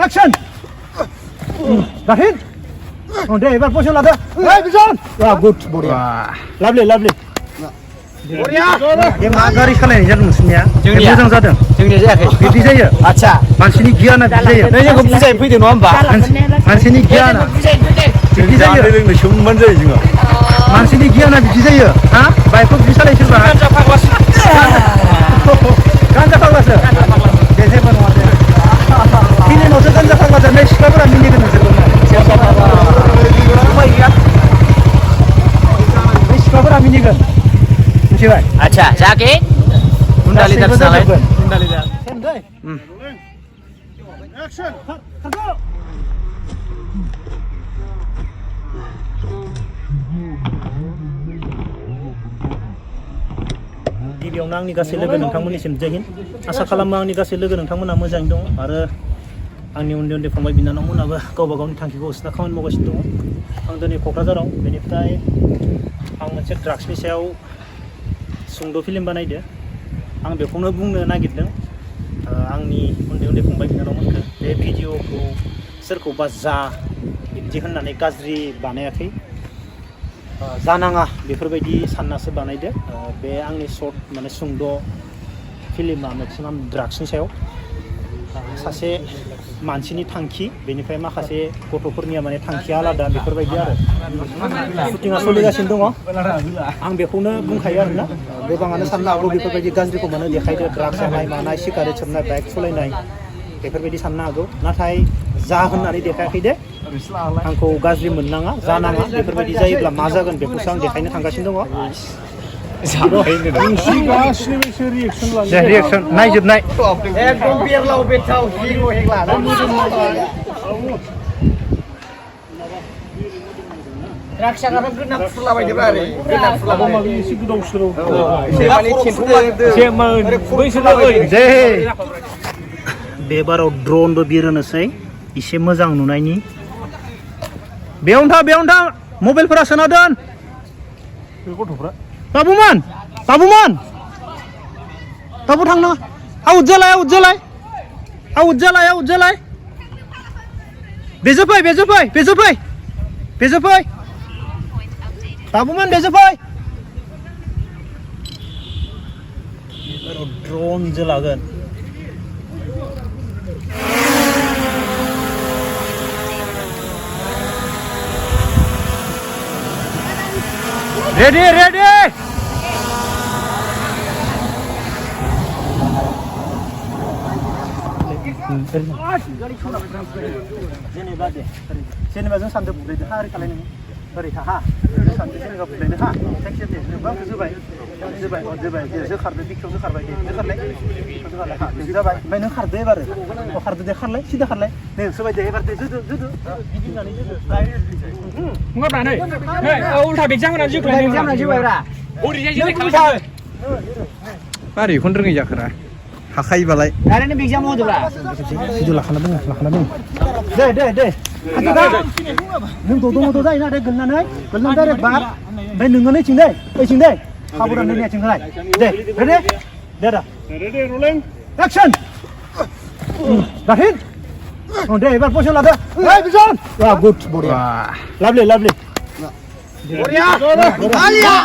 Action! Dahin! Oh, deh, ebar position lada. Hey, Bijan! Wah, good, boria. Lovely, lovely. Boria! Dia magari kalian jalan musuhnya. Yang zaten. जोंनि जायाखै Bibi saya. आच्छा Mansini giana bibi saya. नों जोंखौ बुजाय फैदों नङा होमबा Mansini giana. Bibi saya. लोंनो सोंबानो जायो जोंहा Mansini giana bibi saya. Ha? Baikku bisa lah itu bah. Ganja faglası. Geze banwate. Kini nosa ganja faglası. Ne şikabra mini kan nosa banwate. Ne şikabra mini kan. Cibai. आच्छा जाके कुण्डालिदार सालाय कुण्डालिदार. Sendai. Action. Go. गिबियावनो आंनि गासै लोगो नोंथांमोननिसिम जय हिन्द आसा खालामो आंनि गासै लोगो नोंथांमोना मोजाङै दं आरो आंनि उन्दै उन्दै फंबाय बिनानावमोनाबो गावबा गावनि थांखिखौ होसोना खामानि मावगासिनो दङ आं दिनै क'क्राझाराव बेनिफ्राय आं मोनसे ड्राग्सनि सायाव सुंद' फिल्म बानायदो आं बेखौनो बुंनो नागिरदों आंनि उन्दै उन्दै फंबाय बिनानावमोनखौ बे भिडिअखौ सोरखौबा जा बिदि होननानै गाज्रि बानायाखै जानाङा बेफोरबायदि साननासो बानायदो बे आंनि सर्ट माने सुंद' फिल्मा मेक्सिमाम ड्राग्सनि सायाव सासे मानसिनि थांखि बेनिफ्राय माखासे गथ'फोरनिया माने थांखिया आलादा बेफोरबायदि आरो शुटिंआ सोलिगासिनो दङ आं बेखौनो बुंखायो आरोना गोबाङानो साननो हागौ बेफोरबायदि गाज्रिखौ मानो देखायदो ड्राग्स जानाय मानाय सिगारेट सोबनाय बाइक सालायनाय बेफोरबायदि साननो हागौ नाथाय जा होननानै देखायाखै दे आंखौ गाज्रि मोननाङा जानाङा बेफोरबायदि जायोब्ला मा जागोन बेखौसो आं देखायनो थांगासिनो दङ रिएक्सन नायजोबनाय एकदम बेरलाव बेथाव हिर' हेग्ला द्राग्सागारा गोना फुरलाबायदोब्रा ओरै गोना फुरलाबायदों एसे गोदाव सोराव एसे माने थेन्थ'लाजोबदों जे बे बाराव ड्रनबो बिरहोनोसै एसे मोजां नुनायनि बेयावनो था मबाइलफोरा सोना दोन बे गथ'फ्रा बाबुमोन बाबु थांना आउट जालाय बेजों फै बाबुमोन बेजों फै ड्रन जो लागोन रेडी जेनेबा जों सानदों बुब्रायदो हा ओरै खालाय नोङो ओरै हा जों सानदों जेनेबा बुब्रायदो हा टेक्सि दे नोंबो आंखौ जोबाय जो खारदो बिखौनो खारबाय दे नों खारलाय हा नों जाबाय ओमफ्राय नों खारदो एबार खारदो दे खारलाय सिदा खारलाय दे सोबाय दे एबार दे जोदो गिदिंनानै जोदो नङाब्रा नै उल्था बेग जाहोनानै जोबायब्रा ओरैजाय जोबाय मारै खौनो रोङै जाखोरा हाखायोबालाय डाइरेक्ट बेग जाम होदोब्रा भिडिअ लाखाना दङ दे नों दङ जायोना दे गोलनानै डाइरेक्ट बार ओमफ्राय नोङो नैथिं दे खाबुरान नैथिं होलाय दे रेडी रलिं एक्शन दाहिन oh deh ebar position lada hey Bijan wah good boria lovely बोरिया